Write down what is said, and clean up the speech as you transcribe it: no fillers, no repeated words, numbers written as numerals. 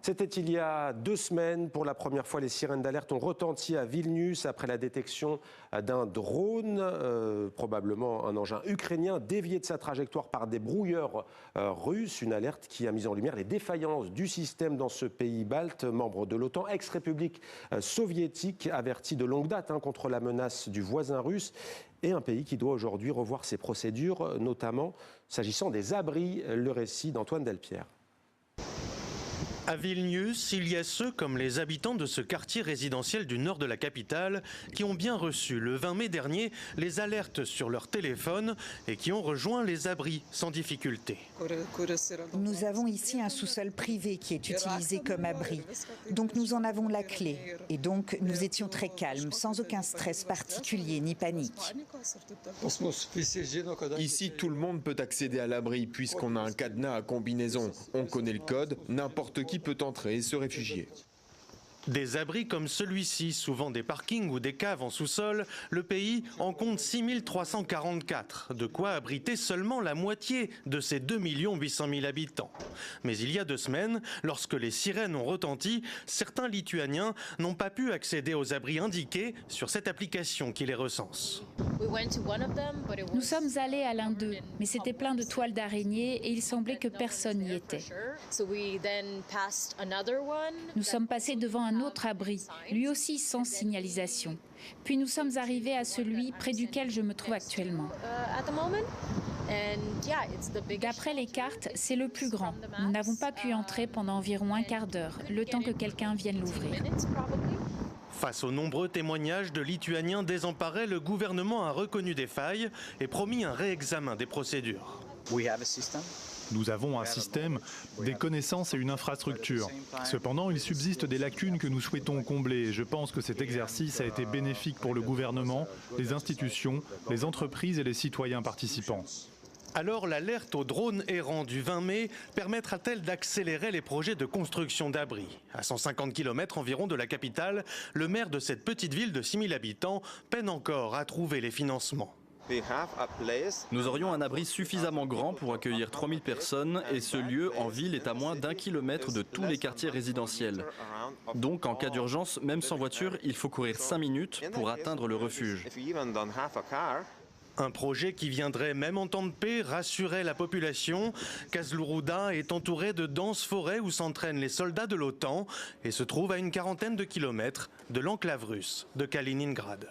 C'était il y a 2 semaines. Pour la première fois, les sirènes d'alerte ont retenti à Vilnius après la détection d'un drone, probablement un engin ukrainien, dévié de sa trajectoire par des brouilleurs russes. Une alerte qui a mis en lumière les défaillances du système dans ce pays balte, membre de l'OTAN, ex-république soviétique, averti de longue date contre la menace du voisin russe. Et un pays qui doit aujourd'hui revoir ses procédures, notamment s'agissant des abris. Le récit d'Antoine Delpierre. À Vilnius, il y a ceux, comme les habitants de ce quartier résidentiel du nord de la capitale, qui ont bien reçu le 20 mai dernier les alertes sur leur téléphone et qui ont rejoint les abris sans difficulté. Nous avons ici un sous-sol privé qui est utilisé comme abri. Donc nous en avons la clé. Et donc nous étions très calmes, sans aucun stress particulier ni panique. Ici, tout le monde peut accéder à l'abri puisqu'on a un cadenas à combinaison. On connaît le code, n'importe qui peut entrer et se réfugier. Des abris comme celui-ci, souvent des parkings ou des caves en sous-sol, le pays en compte 6344, de quoi abriter seulement la moitié de ses 2 800 000 habitants. Mais il y a 2 semaines, lorsque les sirènes ont retenti, certains Lituaniens n'ont pas pu accéder aux abris indiqués sur cette application qui les recense. Nous sommes allés à l'un d'eux, mais c'était plein de toiles d'araignées et il semblait que personne n'y était. Nous sommes passés devant un autre abri, lui aussi sans signalisation. Puis nous sommes arrivés à celui près duquel je me trouve actuellement. D'après les cartes, c'est le plus grand. Nous n'avons pas pu entrer pendant environ un quart d'heure, le temps que quelqu'un vienne l'ouvrir. Face aux nombreux témoignages de Lituaniens désemparés, le gouvernement a reconnu des failles et promis un réexamen des procédures. Nous avons un système, des connaissances et une infrastructure. Cependant, il subsiste des lacunes que nous souhaitons combler. Et je pense que cet exercice a été bénéfique pour le gouvernement, les institutions, les entreprises et les citoyens participants. Alors l'alerte aux drones errants du 20 mai permettra-t-elle d'accélérer les projets de construction d'abris? À 150 km environ de la capitale, le maire de cette petite ville de 6 000 habitants peine encore à trouver les financements. Nous aurions un abri suffisamment grand pour accueillir 3000 personnes et ce lieu en ville est à moins d'1 kilomètre de tous les quartiers résidentiels. Donc en cas d'urgence, même sans voiture, il faut courir 5 minutes pour atteindre le refuge. Un projet qui viendrait, même en temps de paix, rassurer la population. Kazluruda est entouré de denses forêts où s'entraînent les soldats de l'OTAN et se trouve à une quarantaine de kilomètres de l'enclave russe de Kaliningrad.